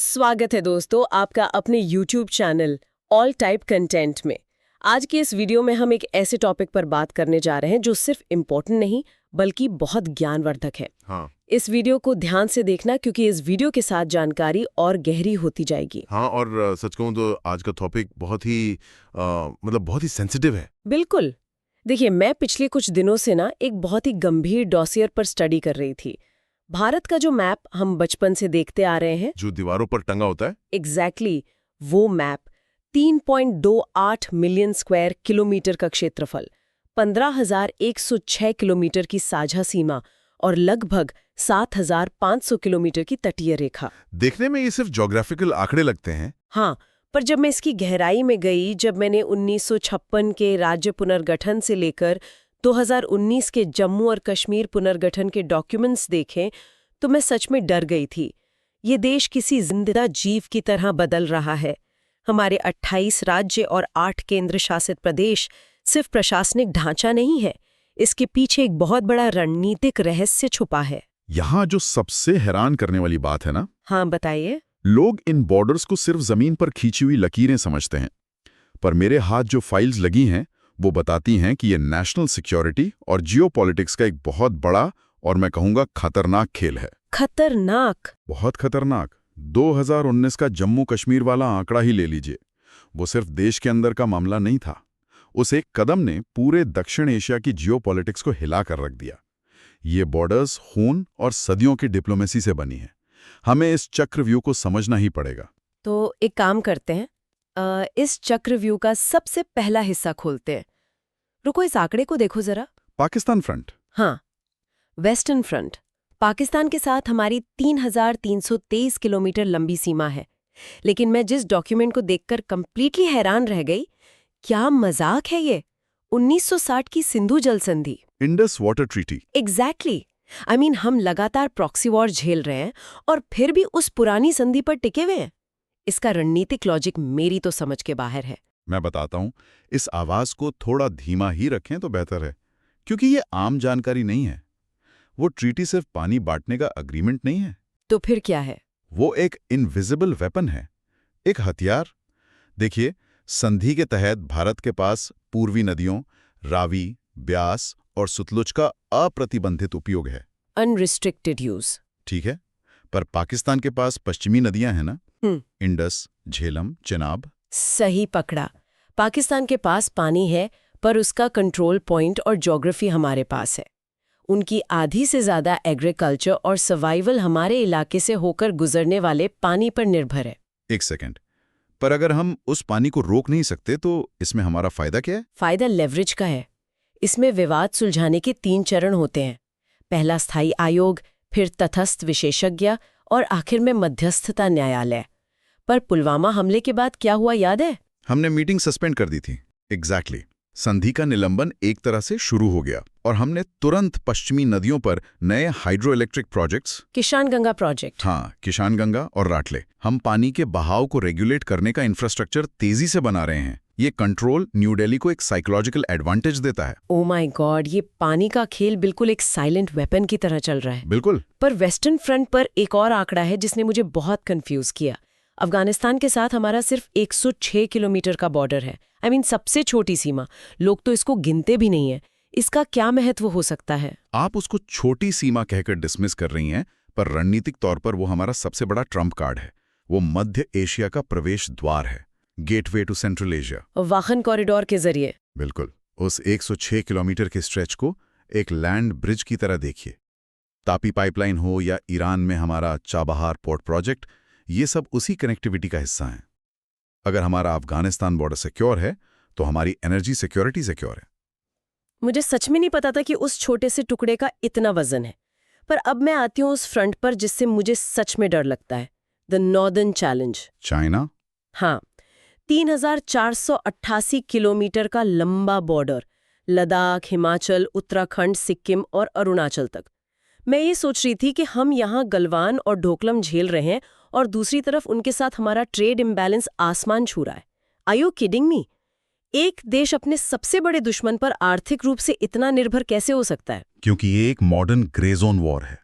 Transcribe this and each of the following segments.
स्वागत है दोस्तों आपका अपने YouTube channel all type content में। आज के इस वीडियो में हम एक ऐसे टॉपिक पर बात करने जा रहे हैं जो सिर्फ इम्पोर्टेंट नहीं बल्कि बहुत ज्ञानवर्धक है। इस वीडियो को ध्यान से देखना क्योंकि इस वीडियो के साथ जानकारी और गहरी होती जाएगी। और सच कहूं तो आज का टॉपिक बहुत ही बहुत ही सेंसिटिव है। बिल्कुल। देखिए, मैं पिछले कुछ दिनों से एक बहुत ही गंभीर डॉसियर पर स्टडी कर रही थी। भारत का जो मैप हम बचपन से देखते आ रहे हैं, जो दीवारों पर टंगा होता है, एग्जैक्टली वो मैप 3.28 मिलियन स्क्वायर किलोमीटर का क्षेत्रफल, 15,106 किलोमीटर की साझा सीमा और लगभग 7,500 किलोमीटर की तटीय रेखा। देखने में ये सिर्फ ज्योग्राफिकल आंकड़े लगते हैं। हाँ, पर जब मैं इसकी गहराई में गई, जब मैंने 1956 के राज्य पुनर्गठन से लेकर 2019 के जम्मू और कश्मीर पुनर्गठन के डॉक्यूमेंट्स देखे, तो मैं सच में डर गई थी। ये देश किसी जिंदा जीव की तरह बदल रहा है। हमारे 28 राज्य और 8 केंद्र शासित प्रदेश सिर्फ प्रशासनिक ढांचा नहीं है, इसके पीछे एक बहुत बड़ा रणनीतिक रहस्य छुपा है। यहाँ जो सबसे हैरान करने वाली बात है ना, हाँ बताइए। लोग इन बॉर्डर्स को सिर्फ जमीन पर खींची हुई लकीरें समझते हैं, पर मेरे हाथ जो फाइल्स लगी हैं वो बताती हैं कि ये नेशनल सिक्योरिटी और जियोपॉलिटिक्स का एक बहुत बड़ा और मैं कहूंगा खतरनाक खेल है। खतरनाक? बहुत खतरनाक। 2019 का जम्मू कश्मीर वाला आंकड़ा ही ले लीजिए। वो सिर्फ देश के अंदर का मामला नहीं था, उस एक कदम ने पूरे दक्षिण एशिया की जियोपॉलिटिक्स को हिला कर रख दिया। ये बॉर्डर्स खून और सदियों की डिप्लोमेसी से बनी है। हमें इस चक्रव्यूह को समझना ही पड़ेगा। तो एक काम करते हैं, इस चक्रव्यूह का सबसे पहला हिस्सा खोलते हैं। रुको, इस आंकड़े को देखो जरा। पाकिस्तान फ्रंट। हाँ, वेस्टर्न फ्रंट। पाकिस्तान के साथ हमारी 3,323 किलोमीटर लंबी सीमा है। लेकिन मैं जिस डॉक्यूमेंट को देखकर कंप्लीटली हैरान रह गई, क्या मजाक है ये? 1960 की सिंधु जल संधि, इंडस वाटर ट्रीटी। एग्जैक्टली। हम लगातार प्रॉक्सी वॉर झेल रहे हैं और फिर भी उस पुरानी संधि पर टिके हुए हैं। इसका रणनीतिक लॉजिक मेरी तो समझ के बाहर है। मैं बताता हूं, इस आवाज को थोड़ा धीमा ही रखें तो बेहतर है, क्योंकि ये आम जानकारी नहीं है। वो ट्रीटी सिर्फ पानी बांटने का अग्रीमेंट नहीं है। तो फिर क्या है? वो एक इनविजिबल वेपन है, एक हथियार। देखिए, संधि के तहत भारत के पास पूर्वी नदियों रावी, ब्यास और सतलुज का अप्रतिबंधित उपयोग है। Unrestricted use. ठीक है, पर पाकिस्तान के पास पश्चिमी नदियां हैं ना, इंडस, झेलम, चिनाब। सही पकड़ा। पाकिस्तान के पास पानी है, पर उसका कंट्रोल पॉइंट और ज्योग्राफी हमारे पास है। उनकी आधी से ज्यादा एग्रीकल्चर और सर्वाइवल हमारे इलाके से होकर गुजरने वाले पानी पर निर्भर है। एक सेकंड, पर अगर हम उस पानी को रोक नहीं सकते तो इसमें हमारा फायदा क्या है? फायदा लेवरेज का है। इसमें विवाद सुलझाने के 3 चरण होते हैं। पहला स्थायी आयोग, फिर तटस्थ विशेषज्ञ और आखिर में मध्यस्थता न्यायालय। पर पुलवामा हमले के बाद क्या हुआ याद है? हमने मीटिंग सस्पेंड कर दी थी। एग्जैक्टली। संधि का निलंबन एक तरह से शुरू हो गया और हमने तुरंत पश्चिमी नदियों पर नए हाइड्रो इलेक्ट्रिक प्रोजेक्ट्स, किसान गंगा प्रोजेक्ट, हाँ, किसान गंगा और राटले, हम पानी के बहाव को रेगुलेट करने का इंफ्रास्ट्रक्चर तेजी से बना रहे हैं। ये कंट्रोल न्यू दिल्ली को एक साइकोलॉजिकल एडवांटेज देता है। ओ माय गॉड, ये पानी का खेल बिल्कुल एक साइलेंट वेपन की तरह चल रहा है। बिल्कुल। पर वेस्टर्न फ्रंट पर एक और आंकड़ा है जिसने मुझे बहुत कंफ्यूज किया। अफगानिस्तान के साथ हमारा सिर्फ 106 किलोमीटर का बॉर्डर है। सबसे छोटी सीमा। लोग तो इसको गिनते भी नहीं है। इसका क्या महत्व हो सकता है? आप उसको छोटी सीमा कहकर डिसमिस कर रही हैं, पर रणनीतिक तौर पर वो हमारा सबसे बड़ा ट्रम्प कार्ड है। वो मध्य एशिया का प्रवेश द्वार है, गेटवे टू सेंट्रल एशिया। वाहन कॉरिडोर के जरिए। बिल्कुल। उस 106 किलोमीटर के स्ट्रेच को एक लैंड ब्रिज की तरह देखिए। तापी पाइपलाइन हो या ईरान में हमारा चाबहार पोर्ट प्रोजेक्ट, ये सब उसी कनेक्टिविटी का हिस्सा हैं। अगर हमारा अफगानिस्तान बॉर्डर सिक्योर है तो हमारी एनर्जी सिक्योरिटी सिक्योर है। मुझे सच में नहीं पता था कि उस छोटे से टुकड़े का इतना वजन है। पर अब मैं आती हूँ उस फ्रंट पर जिससे मुझे सच में डर लगता है, द नॉर्दर्न चैलेंज। चाइना। हाँ, 3,488 किलोमीटर का लंबा बॉर्डर, लद्दाख, हिमाचल, उत्तराखंड, सिक्किम और अरुणाचल तक। मैं ये सोच रही थी कि हम यहाँ गलवान और ढोकलम झेल रहे हैं और दूसरी तरफ उनके साथ हमारा ट्रेड इम्बैलेंस आसमान छू रहा है। Are you kidding me? एक देश अपने सबसे बड़े दुश्मन पर आर्थिक रूप से इतना निर्भर कैसे हो सकता है? क्योंकि ये एक मॉडर्न ग्रे जोन वॉर है।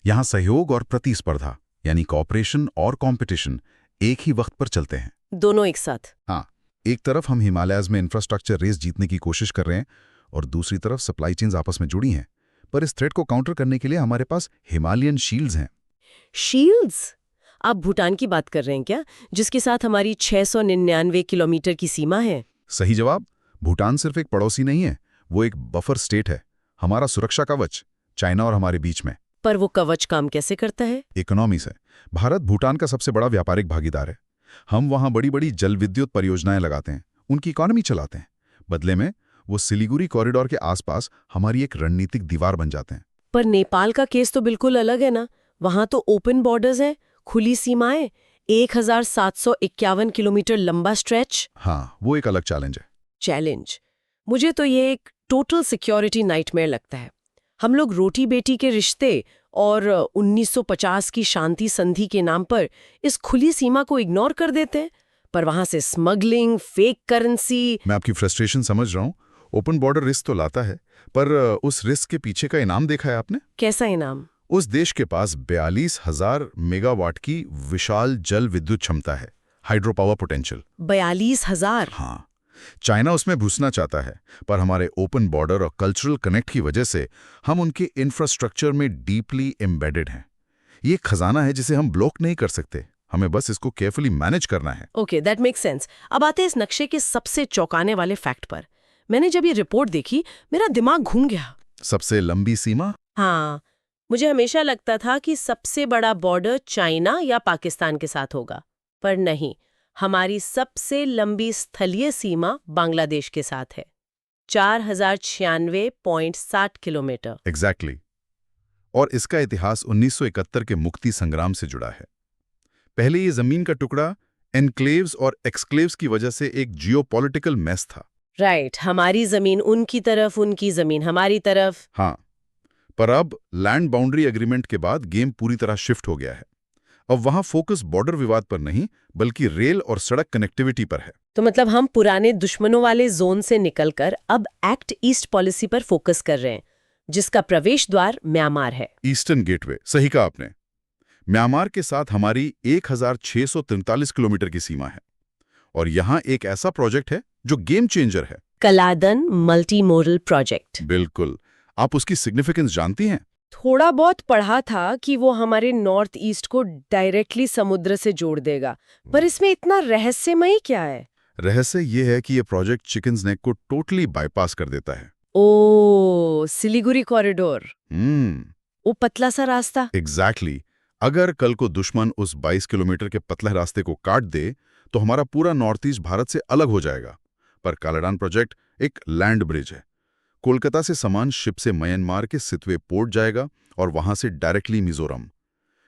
यहाँ सहयोग और प्रतिस्पर्धा, यानी कॉपरेशन और कंपटीशन एक ही वक्त पर चलते हैं। दोनों एक साथ। हाँ, एक तरफ हम हिमालयाज में इंफ्रास्ट्रक्चर रेस जीतने की कोशिश कर रहे हैं और दूसरी तरफ सप्लाई चेन्स आपस में जुड़ी हैं। पर इस थ्रेट को काउंटर करने के लिए हमारे पास हिमालयन शील्ड्स हैं। शील्ड्स? आप भूटान की बात कर रहे हैं क्या, जिसके साथ हमारी 699 किलोमीटर की सीमा है? सही जवाब। भूटान सिर्फ एक पड़ोसी नहीं है, वो एक बफर स्टेट है, हमारा सुरक्षा कवच, चाइना और हमारे बीच में। पर वो कवच काम कैसे करता है? इकोनॉमी से। भारत भूटान का सबसे बड़ा व्यापारिक भागीदार है। हम वहाँ बड़ी बड़ी जल विद्युत परियोजनाएं लगाते हैं, उनकी इकोनॉमी चलाते हैं। बदले में वो सिलीगुड़ी कॉरिडोर के आसपास हमारी एक रणनीतिक दीवार बन जाते हैं। पर नेपाल का केस तो बिल्कुल अलग है ना। वहां तो ओपन बॉर्डर्स हैं, खुली सीमाएं, 1751 किलोमीटर लंबा स्ट्रेच। हाँ, वो एक अलग चैलेंज है। चैलेंज? मुझे तो ये एक टोटल सिक्योरिटी नाइटमेयर लगता है। हम लोग रोटी बेटी के रिश्ते और 1950 की शांति संधि के नाम पर इस खुली सीमा को इग्नोर कर देते हैं, पर वहां से स्मगलिंग, फेक करेंसी। मैं आपकी फ्रस्ट्रेशन समझ रहा हूँ। ओपन बॉर्डर रिस्क तो लाता है, पर उस रिस्क के पीछे का इनाम देखा है आपने? कैसा इनाम? उस देश के पास 42,000 मेगावाट की विशाल जल विद्युत क्षमता है, हाइड्रो पावर पोटेंशियल। 42,000? हाँ, चाइना उसमें घुसना चाहता है, पर हमारे ओपन बॉर्डर और कल्चरल कनेक्ट की वजह से हम उनके इंफ्रास्ट्रक्चर में डीपली एम्बेडेड हैं। ये खजाना है जिसे हम ब्लॉक नहीं कर सकते, हमें बस इसको केयरफुली मैनेज करना है। Okay, that makes sense. अब आते हैं इस नक्शे के सबसे चौंकाने वाले फैक्ट पर। मैंने जब ये रिपोर्ट देखी, मेरा दिमाग घूम गया। सबसे लंबी सीमा? हाँ, मुझे हमेशा लगता था कि सबसे बड़ा बॉर्डर चाइना या पाकिस्तान के साथ होगा, पर नहीं। हमारी सबसे लंबी स्थलीय सीमा बांग्लादेश के साथ है, 4096.60 किलोमीटर। एग्जैक्टली। और इसका इतिहास 1971 के मुक्ति संग्राम से जुड़ा है। पहले ये जमीन का टुकड़ा एनक्लेव्स और एक्सक्लेव्स की वजह से एक जियोपॉलिटिकल मैस था। राइट, हमारी जमीन उनकी तरफ, उनकी जमीन हमारी तरफ। हाँ, पर अब लैंड बाउंड्री एग्रीमेंट के बाद गेम पूरी तरह शिफ्ट हो गया है। अब वहां फोकस बॉर्डर विवाद पर नहीं, बल्कि रेल और सड़क कनेक्टिविटी पर है। तो मतलब हम पुराने दुश्मनों वाले जोन से निकलकर अब एक्ट ईस्ट पॉलिसी पर फोकस कर रहे हैं, जिसका प्रवेश द्वार म्यांमार है। ईस्टर्न गेटवे, सही कहा आपने। म्यांमार के साथ हमारी 1643 किलोमीटर की सीमा है, और यहाँ एक ऐसा प्रोजेक्ट है जो गेम चेंजर है। कलादन मल्टी मोडल प्रोजेक्ट। बिल्कुल। आप उसकी सिग्निफिकेंस जानती हैं? थोड़ा बहुत पढ़ा था कि वो हमारे नॉर्थ ईस्ट को डायरेक्टली समुद्र से जोड़ देगा, पर इसमें इतना रहस्यमयी क्या है? रहस्य ये है कि ये प्रोजेक्ट चिकन्स नेक को टोटली बाईपास कर देता है। ओ, सिलीगुड़ी कॉरिडोर, वो पतला सा रास्ता। एग्जैक्टली। अगर कल को दुश्मन उस 22 किलोमीटर के पतले रास्ते को काट दे तो हमारा पूरा नॉर्थ ईस्ट भारत से अलग हो जाएगा। पर कालाडान प्रोजेक्ट एक लैंड ब्रिज है। कोलकाता से सामान शिप से म्यांमार के सितवे पोर्ट जाएगा और वहां से डायरेक्टली मिजोरम।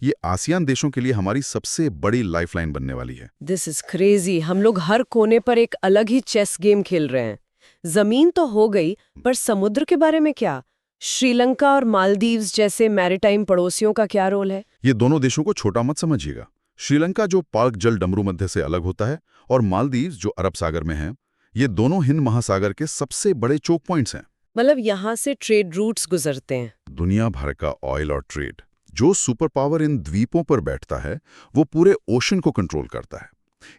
ये आसियान देशों के लिए हमारी सबसे बड़ी लाइफलाइन बनने वाली है। This is crazy. हम लोग हर कोने पर एक अलग ही चेस गेम खेल रहे हैं। जमीन तो हो गई, पर समुद्र के बारे में क्या? श्रीलंका और मालदीव्स जैसे मैरीटाइम पड़ोसियों का क्या रोल है? ये दोनों देशों को छोटा मत समझिएगा। श्रीलंका जो पाक जल डमरू मध्य से अलग होता है, और मालदीव्स जो अरब सागर में है, ये दोनों हिंद महासागर के सबसे बड़े चोक पॉइंट्स हैं। मतलब यहाँ से ट्रेड रूट्स गुजरते हैं। दुनिया भर का ऑयल और ट्रेड। जो सुपर पावर इन द्वीपों पर बैठता है, वो पूरे ओशन को कंट्रोल करता है।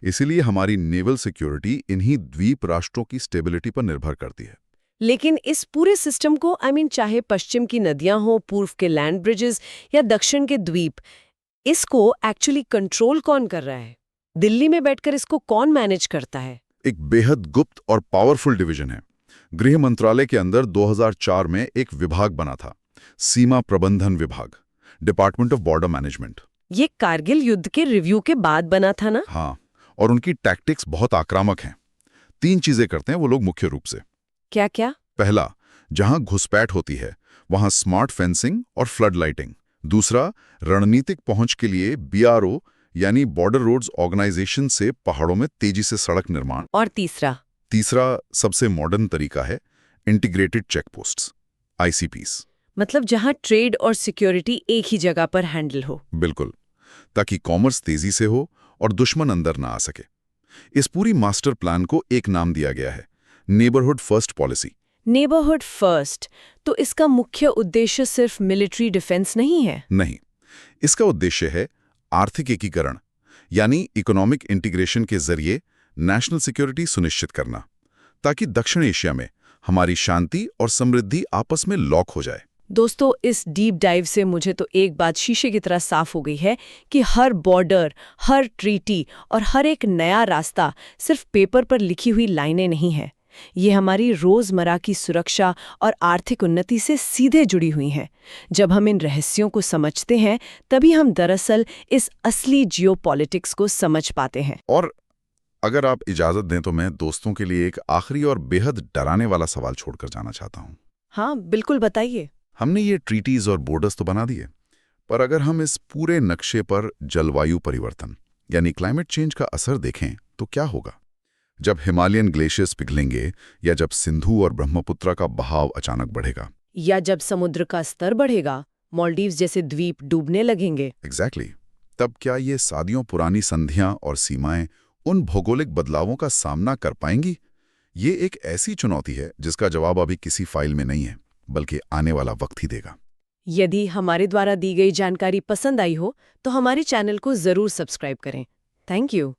इसीलिए हमारी नेवल सिक्योरिटी इन्हीं द्वीप राष्ट्रों की स्टेबिलिटी पर निर्भर करती है। लेकिन इस पूरे सिस्टम को चाहे पश्चिम की नदियां हो, पूर्व के लैंड ब्रिजेस या दक्षिण के द्वीप, इसको एक्चुअली कंट्रोल कौन कर रहा है? दिल्ली में बैठकर इसको कौन मैनेज करता है? एक बेहद गुप्त और पावरफुल डिवीजन है। गृह मंत्रालय के अंदर 2004 में एक विभाग बना था, सीमा प्रबंधन विभाग, डिपार्टमेंट ऑफ बॉर्डर मैनेजमेंट। ये कारगिल युद्ध के रिव्यू के बाद बना था ना? हाँ, और उनकी टैक्टिक्स बहुत आक्रामक हैं। 3 चीजें करते हैं वो लोग मुख्य रूप से। क्या क्या? पहला, जहां घुसपैठ होती है वहां स्मार्ट फेंसिंग और फ्लड लाइटिंग। दूसरा, रणनीतिक पहुंच के लिए BRO यानी बॉर्डर रोड्स ऑर्गेनाइजेशन से पहाड़ों में तेजी से सड़क निर्माण। और तीसरा सबसे मॉडर्न तरीका है इंटीग्रेटेड चेकपोस्ट्स, ICPs। मतलब जहां ट्रेड और सिक्योरिटी एक ही जगह पर हैंडल हो। बिल्कुल, ताकि कॉमर्स तेजी से हो और दुश्मन अंदर ना आ सके। इस पूरी मास्टर प्लान को एक नाम दिया गया है, neighbourhood first policy. Neighbourhood first, तो इसका मुख्य उद्देश्य सिर्फ मिलिट्री डिफेंस नहीं है? नहीं, इसका उद्देश्य है आर्थिक एकीकरण यानी इकोनॉमिक इंटीग्रेशन के जरिए नेशनल सिक्योरिटी सुनिश्चित करना, ताकि दक्षिण एशिया में हमारी शांति और समृद्धि आपस में लॉक हो जाए। दोस्तों, इस डीप डाइव से मुझे तो एक बात शीशे की तरह साफ हो गई है कि हर बॉर्डर, हर ट्रीटी और हर एक नया रास्ता सिर्फ पेपर पर लिखी हुई लाइनें नहीं हैं। ये हमारी रोजमर्रा की सुरक्षा और आर्थिक उन्नति से सीधे जुड़ी हुई हैं। जब हम इन रहस्यों को समझते हैं, तभी हम दरअसल इस असली जियोपॉलिटिक्स को समझ पाते हैं। और अगर आप इजाजत दें तो मैं दोस्तों के लिए एक आखिरी और बेहद डराने वाला सवाल छोड़कर जाना चाहता हूं। हाँ, बिल्कुल, बताइए। हमने ये ट्रीटीज और बॉर्डर्स तो बना दिए, पर अगर हम इस पूरे नक्शे पर जलवायु परिवर्तन यानी क्लाइमेट चेंज का असर देखें तो क्या होगा? जब हिमालयन ग्लेशियर्स पिघलेंगे, या जब सिंधु और ब्रह्मपुत्र का बहाव अचानक बढ़ेगा, या जब समुद्र का स्तर बढ़ेगा, मालदीव्स जैसे द्वीप डूबने लगेंगे। एग्जैक्टली। तब क्या ये सदियों पुरानी संधियां और सीमाएं उन भौगोलिक बदलावों का सामना कर पाएंगी? ये एक ऐसी चुनौती है जिसका जवाब अभी किसी फाइल में नहीं है, बल्कि आने वाला वक्त ही देगा। यदि हमारे द्वारा दी गई जानकारी पसंद आई हो तो हमारे चैनल को जरूर सब्सक्राइब करें। Thank you.